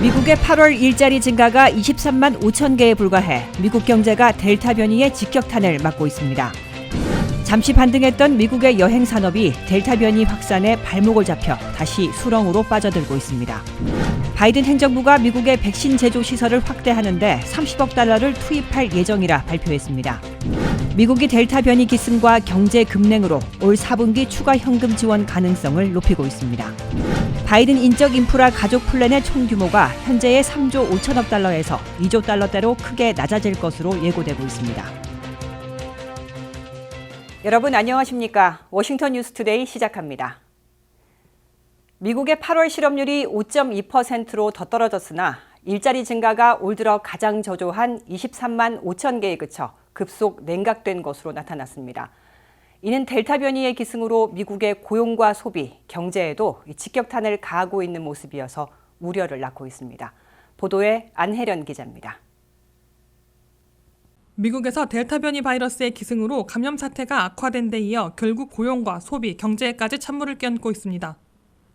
미국의 8월 일자리 증가가 23만 5천 개에 불과해 미국 경제가 델타 변이의 직격탄을 맞고 있습니다. 잠시 반등했던 미국의 여행 산업이 델타 변이 확산에 발목을 잡혀 다시 수렁으로 빠져들고 있습니다. 바이든 행정부가 미국의 백신 제조 시설을 확대하는데 30억 달러를 투입할 예정이라 발표했습니다. 미국이 델타 변이 기승과 경제 급냉으로 올 4분기 추가 현금 지원 가능성을 높이고 있습니다. 바이든 인적 인프라 가족 플랜의 총 규모가 현재의 3조 5천억 달러에서 2조 달러대로 크게 낮아질 것으로 예고되고 있습니다. 여러분 안녕하십니까? 워싱턴 뉴스투데이 시작합니다. 미국의 8월 실업률이 5.2%로 더 떨어졌으나 일자리 증가가 올 들어 가장 저조한 23만 5천 개에 그쳐 급속 냉각된 것으로 나타났습니다. 이는 델타 변이의 기승으로 미국의 고용과 소비, 경제에도 직격탄을 가하고 있는 모습이어서 우려를 낳고 있습니다. 보도에 안혜련 기자입니다. 미국에서 델타 변이 바이러스의 기승으로 감염 사태가 악화된 데 이어 결국 고용과 소비, 경제에까지 찬물을 끼얹고 있습니다.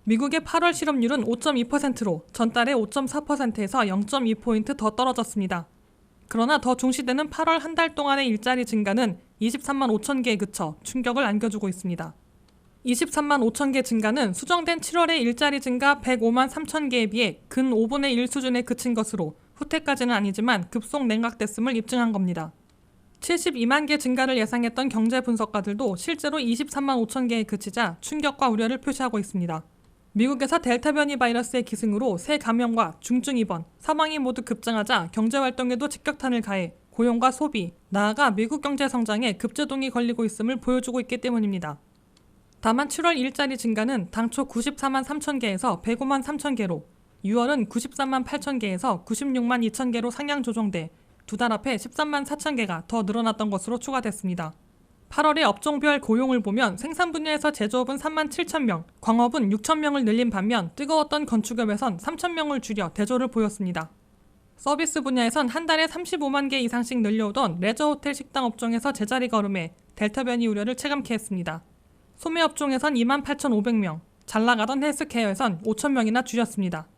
미국의 8월 실업률은 5.2%로 전달의 5.4%에서 0.2포인트 더 떨어졌습니다. 그러나 더 중시되는 8월 한 달 동안의 일자리 증가는 23만 5천 개에 그쳐 충격을 안겨주고 있습니다. 23만 5천 개 증가는 수정된 7월의 일자리 증가 105만 3천 개에 비해 근 5분의 1 수준에 그친 것으로 후퇴까지는 아니지만 급속 냉각됐음을 입증한 겁니다. 72만 개 증가를 예상했던 경제 분석가들도 실제로 23만 5천 개에 그치자 충격과 우려를 표시하고 있습니다. 미국에서 델타 변이 바이러스의 기승으로 새 감염과 중증 입원, 사망이 모두 급증하자 경제활동에도 직격탄을 가해 고용과 소비, 나아가 미국 경제 성장에 급제동이 걸리고 있음을 보여주고 있기 때문입니다. 다만 7월 일자리 증가는 당초 94만 3천 개에서 105만 3천 개로 6월은 93만 8천 개에서 96만 2천 개로 상향 조정돼 두 달 앞에 13만 4천 개가 더 늘어났던 것으로 추가됐습니다. 8월의 업종별 고용을 보면 생산 분야에서 제조업은 3만 7천 명, 광업은 6천 명을 늘린 반면 뜨거웠던 건축업에선 3천 명을 줄여 대조를 보였습니다. 서비스 분야에선 한 달에 35만 개 이상씩 늘려오던 레저 호텔 식당 업종에서 제자리 걸음에 델타 변이 우려를 체감케 했습니다. 소매 업종에선 2만 8,500명, 잘 나가던 헬스케어에선 5천 명이나 줄였습니다.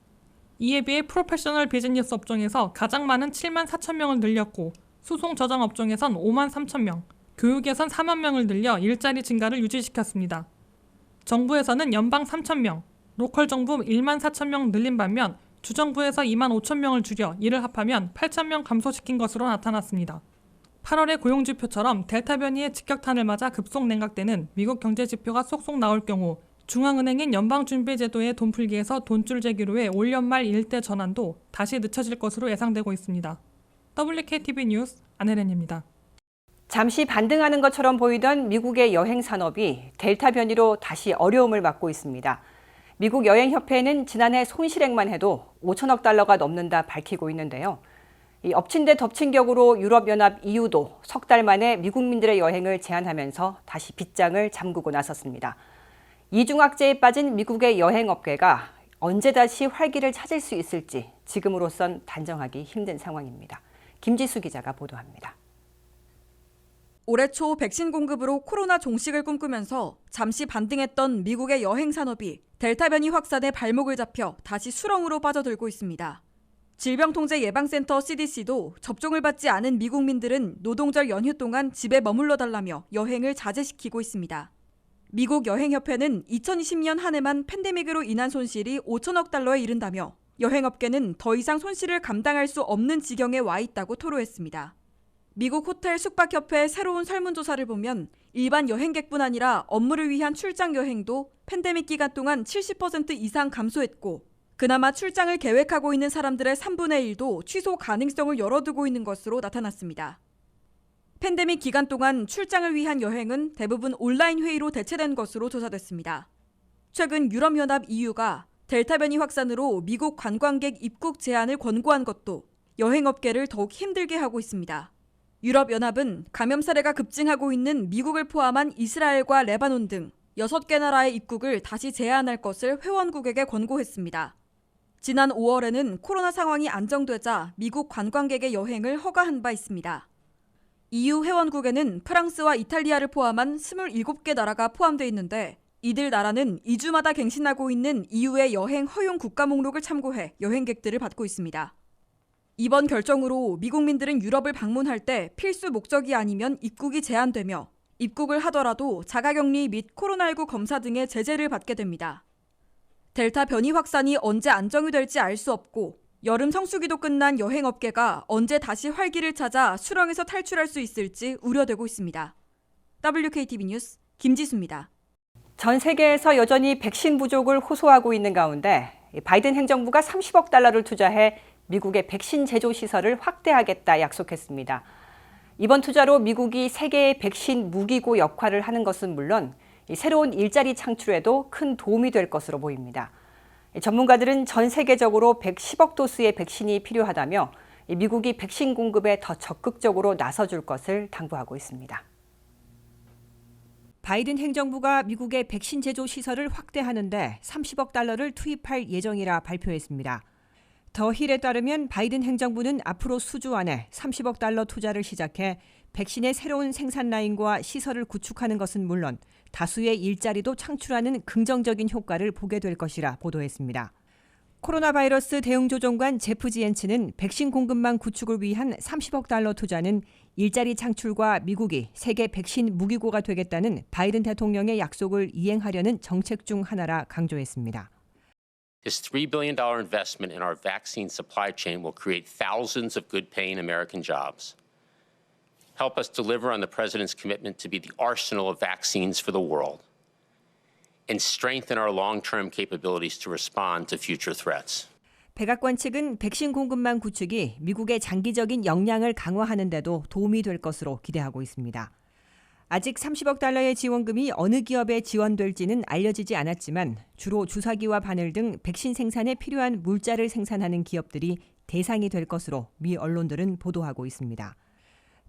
이에 비해 프로페셔널 비즈니스 업종에서 가장 많은 7만 4천 명을 늘렸고 수송 저장 업종에선 5만 3천 명, 교육에선 4만 명을 늘려 일자리 증가를 유지시켰습니다. 정부에서는 연방 3천 명, 로컬 정부 1만 4천 명 늘린 반면 주정부에서 2만 5천 명을 줄여 이를 합하면 8천 명 감소시킨 것으로 나타났습니다. 8월의 고용지표처럼 델타 변이의 직격탄을 맞아 급속 냉각되는 미국 경제지표가 쏙쏙 나올 경우 중앙은행인 연방준비제도의 돈풀기에서 돈줄 재기로의 올 연말 일대 전환도 다시 늦춰질 것으로 예상되고 있습니다. WKTV 뉴스 안혜련입니다. 잠시 반등하는 것처럼 보이던 미국의 여행 산업이 델타 변이로 다시 어려움을 맞고 있습니다. 미국 여행협회는 지난해 손실액만 해도 5천억 달러가 넘는다 밝히고 있는데요. 이 엎친 데 덮친 격으로 유럽연합 EU도 석 달 만에 미국민들의 여행을 제한하면서 다시 빗장을 잠그고 나섰습니다. 이중악재에 빠진 미국의 여행업계가 언제 다시 활기를 찾을 수 있을지 지금으로선 단정하기 힘든 상황입니다. 김지수 기자가 보도합니다. 올해 초 백신 공급으로 코로나 종식을 꿈꾸면서 잠시 반등했던 미국의 여행 산업이 델타 변이 확산에 발목을 잡혀 다시 수렁으로 빠져들고 있습니다. 질병통제예방센터 CDC도 접종을 받지 않은 미국민들은 노동절 연휴 동안 집에 머물러 달라며 여행을 자제시키고 있습니다. 미국 여행협회는 2020년 한 해만 팬데믹으로 인한 손실이 5천억 달러에 이른다며 여행업계는 더 이상 손실을 감당할 수 없는 지경에 와 있다고 토로했습니다. 미국 호텔 숙박협회의 새로운 설문조사를 보면 일반 여행객뿐 아니라 업무를 위한 출장 여행도 팬데믹 기간 동안 70% 이상 감소했고 그나마 출장을 계획하고 있는 사람들의 3분의 1도 취소 가능성을 열어두고 있는 것으로 나타났습니다. 팬데믹 기간 동안 출장을 위한 여행은 대부분 온라인 회의로 대체된 것으로 조사됐습니다. 최근 유럽연합 EU가 델타 변이 확산으로 미국 관광객 입국 제한을 권고한 것도 여행업계를 더욱 힘들게 하고 있습니다. 유럽연합은 감염 사례가 급증하고 있는 미국을 포함한 이스라엘과 레바논 등 6개 나라의 입국을 다시 제한할 것을 회원국에게 권고했습니다. 지난 5월에는 코로나 상황이 안정되자 미국 관광객의 여행을 허가한 바 있습니다. EU 회원국에는 프랑스와 이탈리아를 포함한 27개 나라가 포함되어 있는데 이들 나라는 2주마다 갱신하고 있는 EU의 여행 허용 국가 목록을 참고해 여행객들을 받고 있습니다. 이번 결정으로 미국민들은 유럽을 방문할 때 필수 목적이 아니면 입국이 제한되며 입국을 하더라도 자가격리 및 코로나19 검사 등의 제재를 받게 됩니다. 델타 변이 확산이 언제 안정이 될지 알 수 없고 여름 성수기도 끝난 여행업계가 언제 다시 활기를 찾아 수렁에서 탈출할 수 있을지 우려되고 있습니다. WKTV 뉴스 김지수입니다. 전 세계에서 여전히 백신 부족을 호소하고 있는 가운데 바이든 행정부가 30억 달러를 투자해 미국의 백신 제조 시설을 확대하겠다 약속했습니다. 이번 투자로 미국이 세계의 백신 무기고 역할을 하는 것은 물론 새로운 일자리 창출에도 큰 도움이 될 것으로 보입니다. 전문가들은 전 세계적으로 110억 도스의 백신이 필요하다며 미국이 백신 공급에 더 적극적으로 나서줄 것을 당부하고 있습니다. 바이든 행정부가 미국의 백신 제조 시설을 확대하는데 30억 달러를 투입할 예정이라 발표했습니다. 더 힐에 따르면 바이든 행정부는 앞으로 수주 안에 30억 달러 투자를 시작해 백신의 새로운 생산 라인과 시설을 구축하는 것은 물론 다수의 일자리도 창출하는 긍정적인 효과를 보게 될 것이라 보도했습니다. 코로나 바이러스 대응조정관 제프 지엔츠는 백신 공급망 구축을 위한 30억 달러 투자는 일자리 창출과 미국이 세계 백신 무기고가 되겠다는 바이든 대통령의 약속을 이행하려는 정책 중 하나라 강조했습니다. This $3 billion investment in our vaccine supply chain will create thousands of good-paying American jobs, help us deliver on the President's commitment to be the arsenal of vaccines for the world, and strengthen our long-term capabilities to respond to future threats. 백악관 측은 백신 공급망 구축이 미국의 장기적인 역량을 강화하는 데도 도움이 될 것으로 기대하고 있습니다. 아직 30억 달러의 지원금이 어느 기업에 지원될지는 알려지지 않았지만 주로 주사기와 바늘 등 백신 생산에 필요한 물자를 생산하는 기업들이 대상이 될 것으로 미 언론들은 보도하고 있습니다.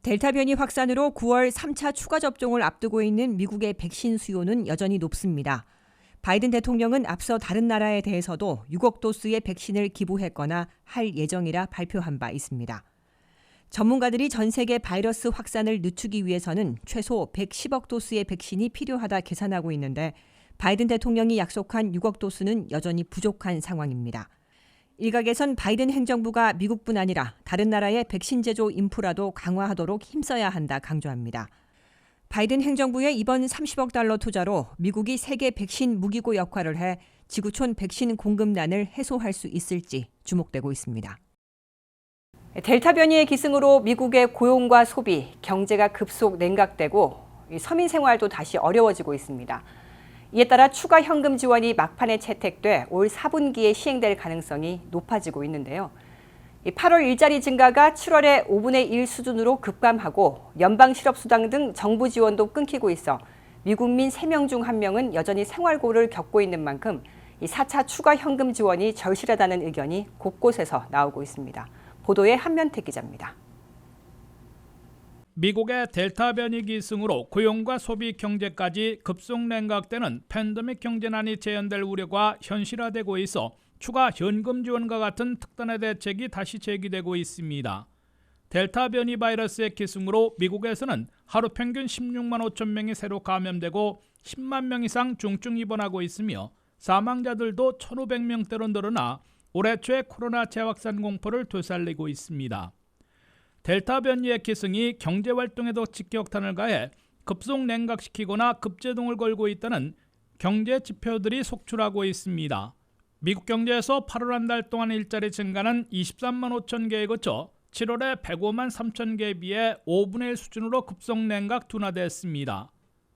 델타 변이 확산으로 9월 3차 추가 접종을 앞두고 있는 미국의 백신 수요는 여전히 높습니다. 바이든 대통령은 앞서 다른 나라에 대해서도 6억 도스의 백신을 기부했거나 할 예정이라 발표한 바 있습니다. 전문가들이 전 세계 바이러스 확산을 늦추기 위해서는 최소 110억 도스의 백신이 필요하다 계산하고 있는데 바이든 대통령이 약속한 6억 도스는 여전히 부족한 상황입니다. 일각에선 바이든 행정부가 미국뿐 아니라 다른 나라의 백신 제조 인프라도 강화하도록 힘써야 한다 강조합니다. 바이든 행정부의 이번 30억 달러 투자로 미국이 세계 백신 무기고 역할을 해 지구촌 백신 공급난을 해소할 수 있을지 주목되고 있습니다. 델타 변이의 기승으로 미국의 고용과 소비, 경제가 급속 냉각되고 서민 생활도 다시 어려워지고 있습니다. 이에 따라 추가 현금 지원이 막판에 채택돼 올 4분기에 시행될 가능성이 높아지고 있는데요. 8월 일자리 증가가 7월에 5분의 1 수준으로 급감하고 연방실업수당 등 정부 지원도 끊기고 있어 미국민 3명 중 1명은 여전히 생활고를 겪고 있는 만큼 4차 추가 현금 지원이 절실하다는 의견이 곳곳에서 나오고 있습니다. 보도에 한면택 기자입니다. 미국의 델타 변이 기승으로 고용과 소비 경제까지 급속 냉각되는 팬데믹 경제난이 재현될 우려가 현실화되고 있어 추가 현금 지원과 같은 특단의 대책이 다시 제기되고 있습니다. 델타 변이 바이러스의 기승으로 미국에서는 하루 평균 16만 5천 명이 새로 감염되고 10만 명 이상 중증 입원하고 있으며 사망자들도 1,500명대로 늘어나 올해 초 코로나 재확산 공포를 되살리고 있습니다. 델타 변이의 기승이 경제활동에도 직격탄을 가해 급속 냉각시키거나 급제동을 걸고 있다는 경제 지표들이 속출하고 있습니다. 미국 경제에서 8월 한 달 동안 일자리 증가는 23만 5천 개에 그쳐 7월에 105만 3천 개에 비해 5분의 1 수준으로 급속 냉각 둔화됐습니다.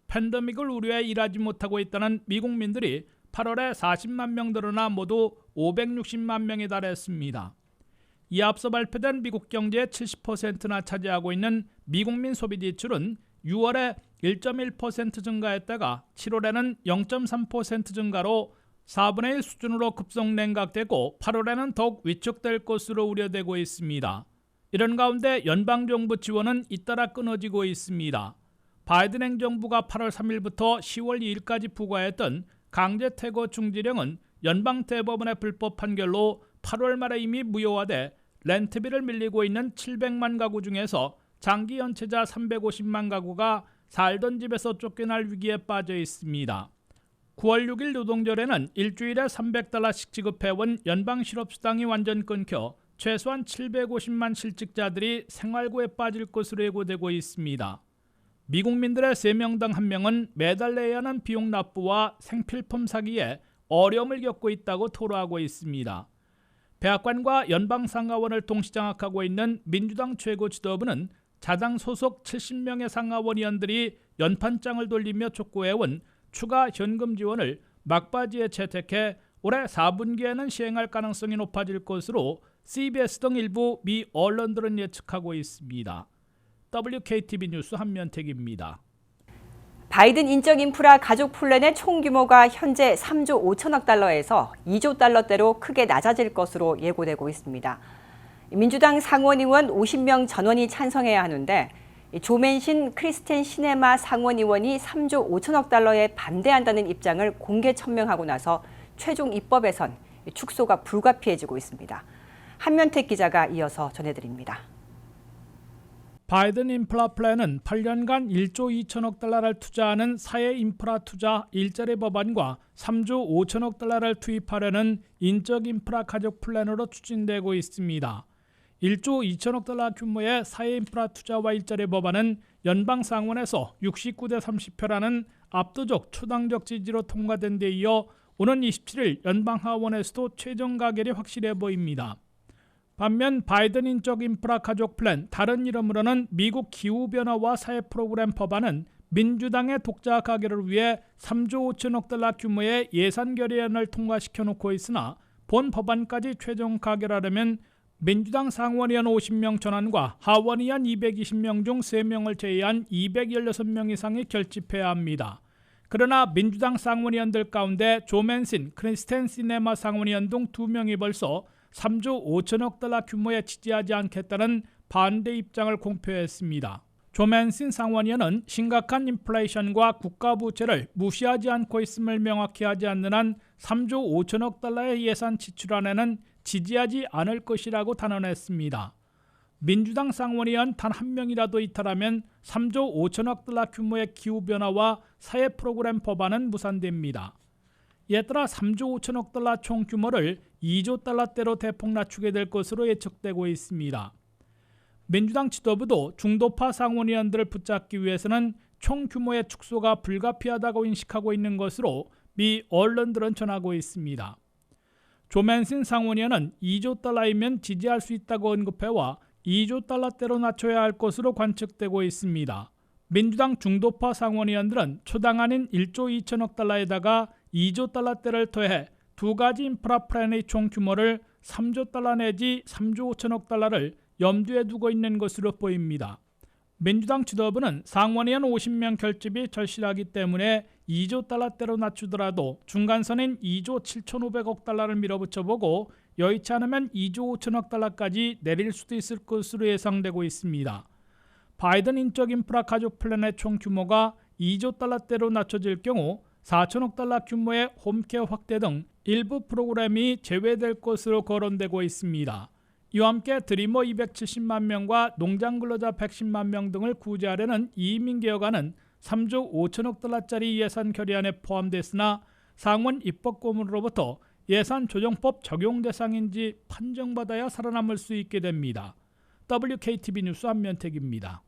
팬데믹을 우려해 일하지 못하고 있다는 미국민들이 8월에 40만 명 늘어나 모두 560만 명에 달했습니다. 이에 앞서 발표된 미국 경제의 70%나 차지하고 있는 미국민 소비 지출은 6월에 1.1% 증가했다가 7월에는 0.3% 증가로 4분의 1 수준으로 급속 냉각되고 8월에는 더욱 위축될 것으로 우려되고 있습니다. 이런 가운데 연방정부 지원은 잇따라 끊어지고 있습니다. 바이든 행정부가 8월 3일부터 10월 2일까지 부과했던 강제퇴거 중지령은 연방대법원의 불법 판결로 8월 말에 이미 무효화돼 렌트비를 밀리고 있는 700만 가구 중에서 장기 연체자 350만 가구가 살던 집에서 쫓겨날 위기에 빠져 있습니다. 9월 6일 노동절에는 일주일에 $300씩 지급해온 연방실업수당이 완전 끊겨 최소한 750만 실직자들이 생활고에 빠질 것으로 예고되고 있습니다. 미국민들의 3명당 1명은 매달 내야 하는 비용 납부와 생필품 사기에 어려움을 겪고 있다고 토로하고 있습니다. 백악관과 연방상하원을 동시 장악하고 있는 민주당 최고 지도부는 자당 소속 70명의 상하원 의원들이 연판장을 돌리며 촉구해온 추가 현금 지원을 막바지에 채택해 올해 4분기에는 시행할 가능성이 높아질 것으로 CBS 등 일부 미 언론들은 예측하고 있습니다. WKTV 뉴스 한면택입니다. 바이든 인적 인프라 가족 플랜의 총 규모가 현재 3조 5천억 달러에서 2조 달러대로 크게 낮아질 것으로 예고되고 있습니다. 민주당 상원의원 50명 전원이 찬성해야 하는데 조맨신 크리스텐 시네마 상원의원이 3조 5천억 달러에 반대한다는 입장을 공개 천명하고 나서 최종 입법에선 축소가 불가피해지고 있습니다. 한면택 기자가 이어서 전해드립니다. 바이든 인프라 플랜은 8년간 1조 2천억 달러를 투자하는 사회 인프라 투자 일자리 법안과 3조 5천억 달러를 투입하려는 인적 인프라 가족 플랜으로 추진되고 있습니다. 1조 2천억 달러 규모의 사회 인프라 투자와 일자리 법안은 연방 상원에서 69대 30표라는 압도적 초당적 지지로 통과된 데 이어 오는 27일 연방 하원에서도 최종 가결이 확실해 보입니다. 반면 바이든 인적 인프라 가족 플랜, 다른 이름으로는 미국 기후변화와 사회 프로그램 법안은 민주당의 독자 가결을 위해 3조 5천억 달러 규모의 예산 결의안을 통과시켜 놓고 있으나 본 법안까지 최종 가결하려면 민주당 상원의원 50명 전원과 하원의원 220명 중 3명을 제외한 216명 이상이 결집해야 합니다. 그러나 민주당 상원의원들 가운데 조맨신, 크리스텐 시네마 상원의원 등 2명이 벌써 3조 5천억 달러 규모에 지지하지 않겠다는 반대 입장을 공표했습니다. 조맨신 상원의원은 심각한 인플레이션과 국가 부채를 무시하지 않고 있음을 명확히 하지 않는 한 3조 5천억 달러의 예산 지출안에는 지지하지 않을 것이라고 단언했습니다. 민주당 상원의원 단 한 명이라도 이탈하면 3조 5천억 달러 규모의 기후변화와 사회 프로그램 법안은 무산됩니다. 이에 따라 3조 5천억 달러 총 규모를 2조 달러대로 대폭 낮추게 될 것으로 예측되고 있습니다. 민주당 지도부도 중도파 상원의원들을 붙잡기 위해서는 총 규모의 축소가 불가피하다고 인식하고 있는 것으로 미 언론들은 전하고 있습니다. 조맨신 상원의원은 2조 달러이면 지지할 수 있다고 언급해와 2조 달러대로 낮춰야 할 것으로 관측되고 있습니다. 민주당 중도파 상원의원들은 초당 아닌 1조 2천억 달러에다가 2조 달러대를 더해 두 가지 인프라 플랜의 총 규모를 3조 달러 내지 3조 5천억 달러를 염두에 두고 있는 것으로 보입니다. 민주당 지도부는 상원의원 50명 결집이 절실하기 때문에 2조 달러대로 낮추더라도 중간선인 2조 7,500억 달러를 밀어붙여보고 여의치 않으면 2조 5천억 달러까지 내릴 수도 있을 것으로 예상되고 있습니다. 바이든 인적 인프라 가족 플랜의 총 규모가 2조 달러대로 낮춰질 경우 4천억 달러 규모의 홈케어 확대 등 일부 프로그램이 제외될 것으로 거론되고 있습니다. 이와 함께 드리머 270만 명과 농장 근로자 110만 명 등을 구제하려는 이민 개혁안은 3조 5천억 달러짜리 예산 결의안에 포함됐으나 상원 입법고문으로부터 예산 조정법 적용 대상인지 판정받아야 살아남을 수 있게 됩니다. WKTV 뉴스 한면택입니다.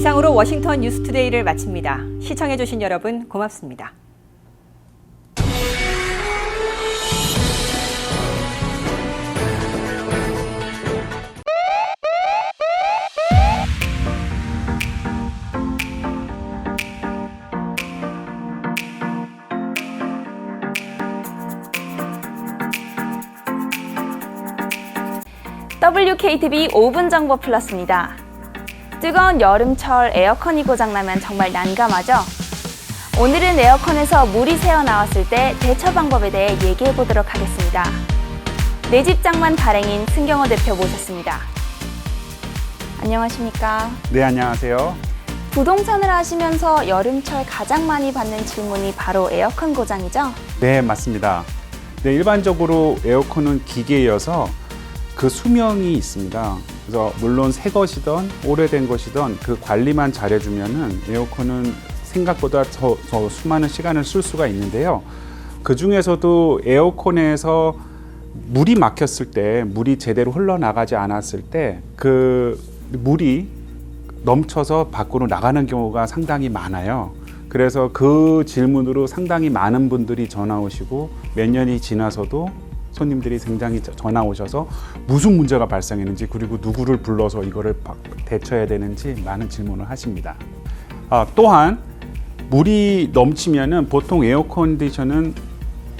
이상으로 워싱턴 뉴스투데이를 마칩니다. 시청해주신 여러분 고맙습니다. WKTV 5분 정보 플러스입니다. 뜨거운 여름철 에어컨이 고장나면 정말 난감하죠? 오늘은 에어컨에서 물이 새어나왔을 때 대처 방법에 대해 얘기해 보도록 하겠습니다. 내 집 장만 발행인 승경호 대표 모셨습니다. 안녕하십니까? 네, 안녕하세요. 부동산을 하시면서 여름철 가장 많이 받는 질문이 바로 에어컨 고장이죠? 네, 맞습니다. 네, 일반적으로 에어컨은 기계여서 그 수명이 있습니다. 그래서 물론 새 것이든 오래된 것이든 그 관리만 잘해주면은 에어컨은 생각보다 더 수많은 시간을 쓸 수가 있는데요. 그 중에서도 에어컨에서 물이 막혔을 때, 물이 제대로 흘러나가지 않았을 때 그 물이 넘쳐서 밖으로 나가는 경우가 상당히 많아요. 그래서 그 질문으로 상당히 많은 분들이 전화 오시고 몇 년이 지나서도 손님들이 굉장히 전화 오셔서 무슨 문제가 발생했는지, 그리고 누구를 불러서 이거를 대처해야 되는지 많은 질문을 하십니다. 또한 물이 넘치면은 보통 에어컨디션은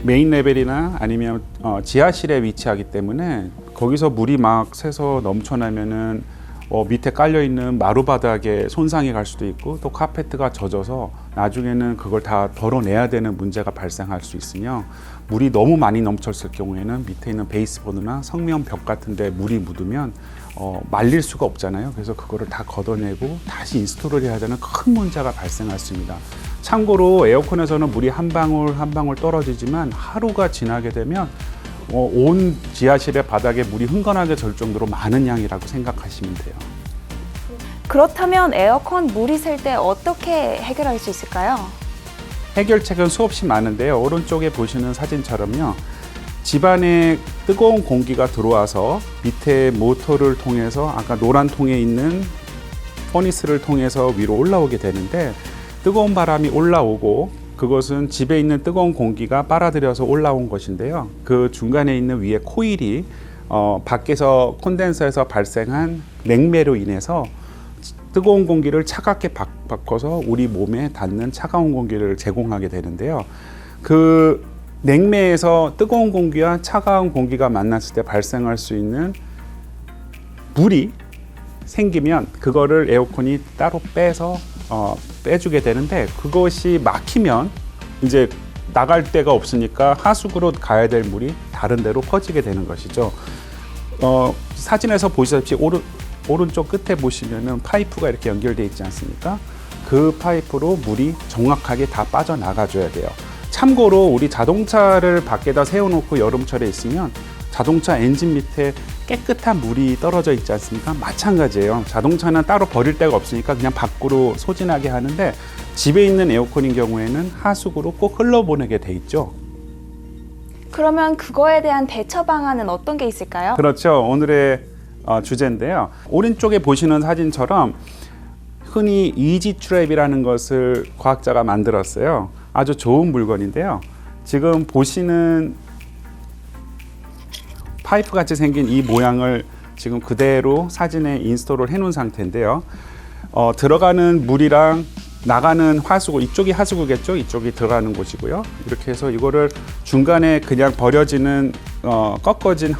메인 레벨이나 아니면 지하실에 위치하기 때문에 거기서 물이 막 새서 넘쳐나면은 밑에 깔려있는 마루바닥에 손상이 갈 수도 있고, 또 카페트가 젖어서 나중에는 그걸 다 덜어내야 되는 문제가 발생할 수 있으며, 물이 너무 많이 넘쳤을 경우에는 밑에 있는 베이스보드나 성면 벽 같은 데 물이 묻으면 말릴 수가 없잖아요. 그래서 그거를 다 걷어내고 다시 인스톨을 해야 되는 큰 문제가 발생할 수 있습니다. 참고로 에어컨에서는 물이 한 방울 한 방울 떨어지지만 하루가 지나게 되면 온 지하실의 바닥에 물이 흥건하게 절 정도로 많은 양이라고 생각하시면 돼요. 그렇다면 에어컨 물이 셀 때 어떻게 해결할 수 있을까요? 해결책은 수없이 많은데요. 오른쪽에 보시는 사진처럼요. 집안에 뜨거운 공기가 들어와서 밑에 모터를 통해서 아까 노란 통에 있는 퍼니스를 통해서 위로 올라오게 되는데, 뜨거운 바람이 올라오고 그것은 집에 있는 뜨거운 공기가 빨아들여서 올라온 것인데요. 그 중간에 있는 위에 코일이 밖에서 콘덴서에서 발생한 냉매로 인해서 뜨거운 공기를 차갑게 바꿔서 우리 몸에 닿는 차가운 공기를 제공하게 되는데요. 그 냉매에서 뜨거운 공기와 차가운 공기가 만났을 때 발생할 수 있는 물이 생기면 그거를 에어컨이 따로 빼서 빼주게 되는데, 그것이 막히면 이제 나갈 데가 없으니까 하수구로 가야 될 물이 다른 데로 퍼지게 되는 것이죠. 사진에서 보시다시피 오른쪽 끝에 보시면은 파이프가 이렇게 연결되어 있지 않습니까? 그 파이프로 물이 정확하게 다 빠져나가줘야 돼요. 참고로 우리 자동차를 밖에다 세워놓고 여름철에 있으면 자동차 엔진 밑에 깨끗한 물이 떨어져 있지 않습니까? 마찬가지예요. 자동차는 따로 버릴 데가 없으니까 그냥 밖으로 소진하게 하는데, 집에 있는 에어컨인 경우에는 하수구로 꼭 흘러보내게 돼 있죠. 그러면 그거에 대한 대처 방안은 어떤 게 있을까요? 그렇죠. 오늘의 주제인데요. 오른쪽에 보시는 사진처럼 흔히 이지 트랩이라는 것을 과학자가 만들었어요. 아주 좋은 물건인데요. 지금 보시는 파이프 같이 생긴 이 모양을 지금 그대로 사진에 인스톨을 해 놓은 상태인데요. 들어가는 물이랑 나가는 하수구, 이쪽이 하수구겠죠? 이쪽이 들어가는 곳이고요. 이렇게 해서 이거를 중간에 그냥 버려지는 꺾어진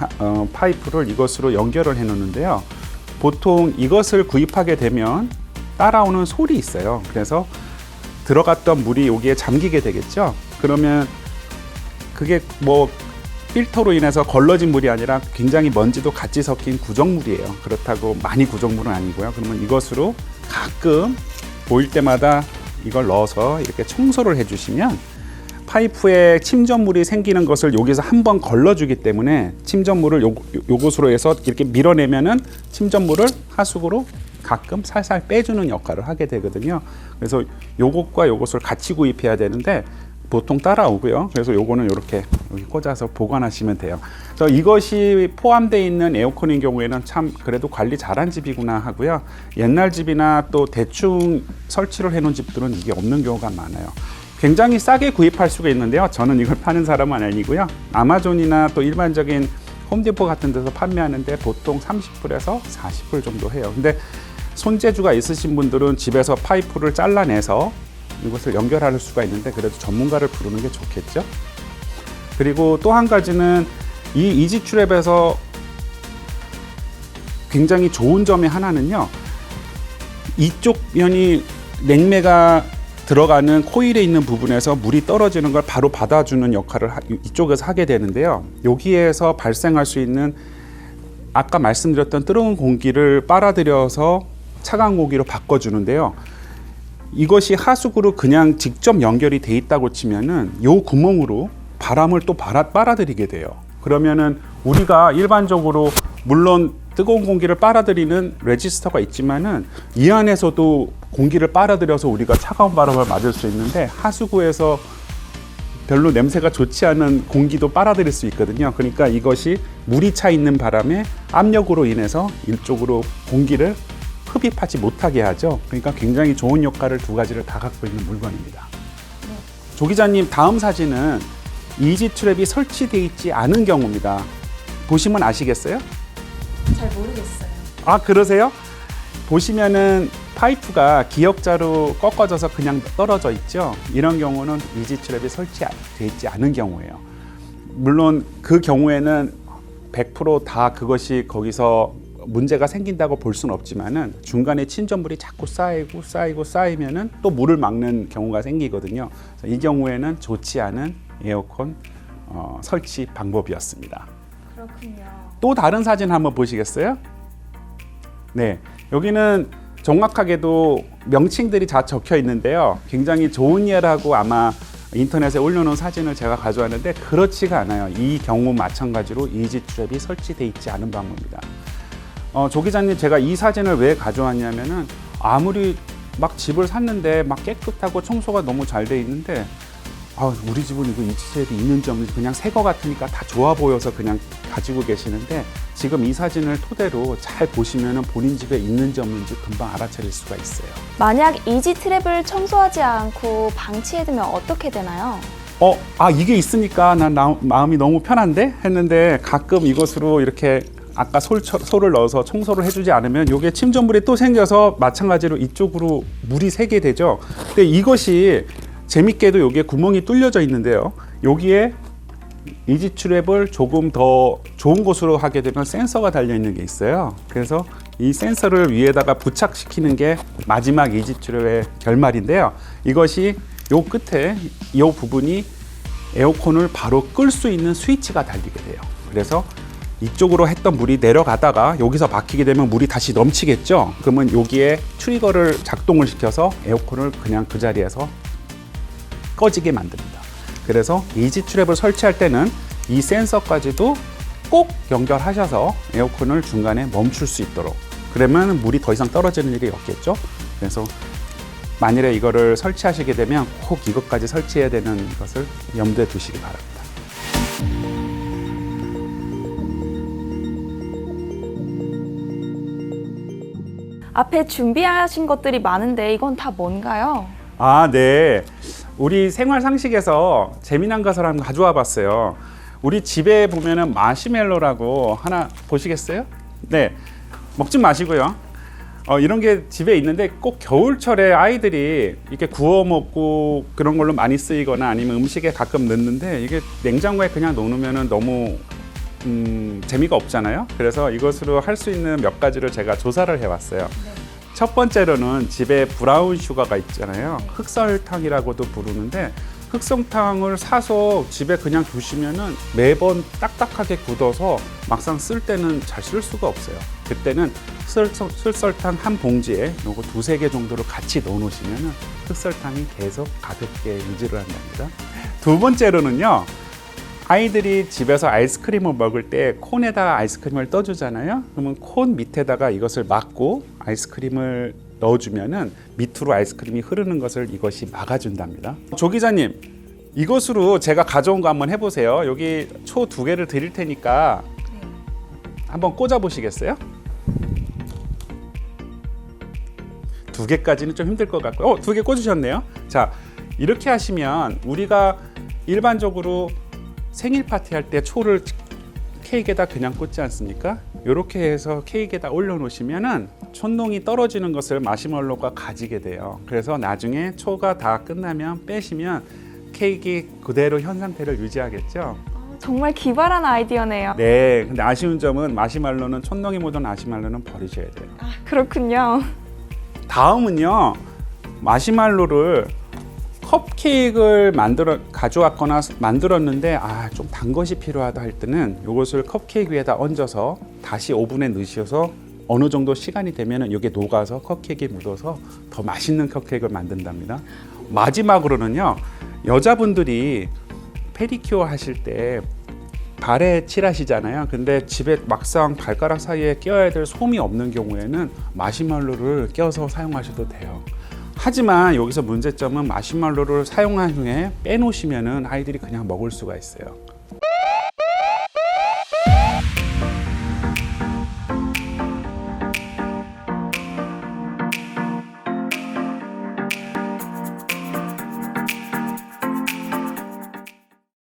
파이프를 이것으로 연결을 해 놓는데요. 보통 이것을 구입하게 되면 따라오는 솔이 있어요. 그래서 들어갔던 물이 여기에 잠기게 되겠죠. 그러면 그게 필터로 인해서 걸러진 물이 아니라 굉장히 먼지도 같이 섞인 구정물이에요. 그렇다고 많이 구정물은 아니고요. 그러면 이것으로 가끔 보일 때마다 이걸 넣어서 이렇게 청소를 해주시면 파이프에 침전물이 생기는 것을 여기서 한번 걸러주기 때문에 침전물을 요것으로 해서 이렇게 밀어내면은 침전물을 하수구로 가끔 살살 빼주는 역할을 하게 되거든요. 그래서 요것과 요것을 같이 구입해야 되는데 보통 따라오고요. 그래서 요거는 이렇게 여기 꽂아서 보관하시면 돼요. 그래서 이것이 포함되어 있는 에어컨인 경우에는 참 그래도 관리 잘한 집이구나 하고요. 옛날 집이나 또 대충 설치를 해놓은 집들은 이게 없는 경우가 많아요. 굉장히 싸게 구입할 수가 있는데요. 저는 이걸 파는 사람은 아니고요. 아마존이나 또 일반적인 홈디포 같은 데서 판매하는데 보통 30불에서 40불 정도 해요. 근데 손재주가 있으신 분들은 집에서 파이프를 잘라내서 이것을 연결할 수가 있는데, 그래도 전문가를 부르는 게 좋겠죠. 그리고 또 한 가지는 이 이지트랩에서 굉장히 좋은 점의 하나는요. 이쪽 면이 냉매가 들어가는 코일에 있는 부분에서 물이 떨어지는 걸 바로 받아주는 역할을 이쪽에서 하게 되는데요. 여기에서 발생할 수 있는 아까 말씀드렸던 뜨거운 공기를 빨아들여서 차가운 공기로 바꿔주는데요. 이것이 하수구로 그냥 직접 연결이 돼 있다고 치면은 요 구멍으로 바람을 또 빨아들이게 돼요. 그러면은 우리가 일반적으로 물론 뜨거운 공기를 빨아들이는 레지스터가 있지만은 이 안에서도 공기를 빨아들여서 우리가 차가운 바람을 맞을 수 있는데 하수구에서 별로 냄새가 좋지 않은 공기도 빨아들일 수 있거든요. 그러니까 이것이 물이 차 있는 바람에 압력으로 인해서 이쪽으로 공기를 흡입하지 못하게 하죠. 그러니까 굉장히 좋은 역할을 두 가지를 다 갖고 있는 물건입니다. 조 기자님, 다음 사진은 이지 트랩이 설치되어 있지 않은 경우입니다. 보시면 아시겠어요? 잘 모르겠어요. 아, 그러세요? 보시면은 파이프가 기역자로 꺾어져서 그냥 떨어져 있죠. 이런 경우는 이지 트랩이 설치되어 있지 않은 경우예요. 물론 그 경우에는 100% 다 그것이 거기서 문제가 생긴다고 볼 수는 없지만은 중간에 침전물이 자꾸 쌓이면은 또 물을 막는 경우가 생기거든요. 이 경우에는 좋지 않은 에어컨 설치 방법이었습니다. 그렇군요. 또 다른 사진 한번 보시겠어요? 네, 여기는 정확하게도 명칭들이 다 적혀 있는데요. 굉장히 좋은 예라고 아마 인터넷에 올려놓은 사진을 제가 가져왔는데 그렇지가 않아요. 이 경우 마찬가지로 이지 트랩이 설치되어 있지 않은 방법입니다. 조 기자님, 제가 이 사진을 왜 가져왔냐면은 아무리 막 집을 샀는데 막 깨끗하고 청소가 너무 잘 돼 있는데 우리 집은 이거 이지 트랩이 있는지 없는지 그냥 새 거 같으니까 다 좋아 보여서 그냥 가지고 계시는데 지금 이 사진을 토대로 잘 보시면은 본인 집에 있는지 없는지 금방 알아차릴 수가 있어요. 만약 이지 트랩을 청소하지 않고 방치해두면 어떻게 되나요? 이게 있으니까 난 마음이 너무 편한데 했는데 가끔 이것으로 이렇게 아까 솔을 넣어서 청소를 해주지 않으면 이게 침전물이 또 생겨서 마찬가지로 이쪽으로 물이 새게 되죠. 근데 이것이 재밌게도 여기에 구멍이 뚫려져 있는데요. 여기에 이지 트랩을 조금 더 좋은 곳으로 하게 되면 센서가 달려 있는 게 있어요. 그래서 이 센서를 위에다가 부착시키는 게 마지막 이지 트랩의 결말인데요. 이것이 요 끝에 이 부분이 에어컨을 바로 끌 수 있는 스위치가 달리게 돼요. 그래서 이쪽으로 했던 물이 내려가다가 여기서 막히게 되면 물이 다시 넘치겠죠. 그러면 여기에 트리거를 작동을 시켜서 에어컨을 그냥 그 자리에서 꺼지게 만듭니다. 그래서 이지 트랩을 설치할 때는 이 센서까지도 꼭 연결하셔서 에어컨을 중간에 멈출 수 있도록, 그러면 물이 더 이상 떨어지는 일이 없겠죠. 그래서 만일에 이거를 설치하시게 되면 꼭 이것까지 설치해야 되는 것을 염두에 두시기 바랍니다. 앞에 준비하신 것들이 많은데 이건 다 뭔가요? 네. 우리 생활 상식에서 재미난 것을 한번 가져와 봤어요. 우리 집에 보면은 마시멜로라고 하나 보시겠어요? 네. 먹지 마시고요. 이런 게 집에 있는데 꼭 겨울철에 아이들이 이렇게 구워 먹고 그런 걸로 많이 쓰이거나 아니면 음식에 가끔 넣는데 이게 냉장고에 그냥 넣으면은 너무 재미가 없잖아요. 그래서 이것으로 할 수 있는 몇 가지를 제가 조사를 해봤어요. 첫 번째로는 집에 브라운 슈거가 있잖아요. 흑설탕이라고도 부르는데 흑설탕을 사서 집에 그냥 두시면은 매번 딱딱하게 굳어서 막상 쓸 때는 잘 쓸 수가 없어요. 그때는 흑설탕 한 봉지에 요거 2-3개 정도를 같이 넣어 놓으시면은 흑설탕이 계속 가볍게 유지를 한답니다. 두 번째로는요. 아이들이 집에서 아이스크림을 먹을 때 콘에다가 아이스크림을 떠주잖아요. 그러면 콘 밑에다가 이것을 막고 아이스크림을 넣어주면은 밑으로 아이스크림이 흐르는 것을 이것이 막아준답니다. 조 기자님, 이것으로 제가 가져온 거 한번 해보세요. 여기 초 2개를 드릴 테니까 한번 꽂아 보시겠어요? 2개까지는 좀 힘들 것 같고요. 2개 꽂으셨네요. 자, 이렇게 하시면 우리가 일반적으로 생일 파티 할 때 초를 케이크에다 그냥 꽂지 않습니까? 이렇게 해서 케이크에다 올려놓으시면은 촌농이 떨어지는 것을 마시멜로가 가지게 돼요. 그래서 나중에 초가 다 끝나면 빼시면 케이크 그대로 현 상태를 유지하겠죠. 정말 기발한 아이디어네요. 네, 근데 아쉬운 점은 마시멜로는 촌농이 묻은 마시멜로는 버리셔야 돼요. 그렇군요. 다음은요, 마시멜로를 컵케이크를 가져왔거나 만들었는데 좀 단 것이 필요하다 할 때는 이것을 컵케이크 위에다 얹어서 다시 오븐에 넣으셔서 어느 정도 시간이 되면 이게 녹아서 컵케이크에 묻어서 더 맛있는 컵케이크를 만든답니다. 마지막으로는요, 여자분들이 페디큐어 하실 때 발에 칠하시잖아요. 근데 집에 막상 발가락 사이에 껴야 될 솜이 없는 경우에는 마시멜로를 껴서 사용하셔도 돼요. 하지만 여기서 문제점은 마시멜로를 사용한 후에 빼놓으시면은 아이들이 그냥 먹을 수가 있어요.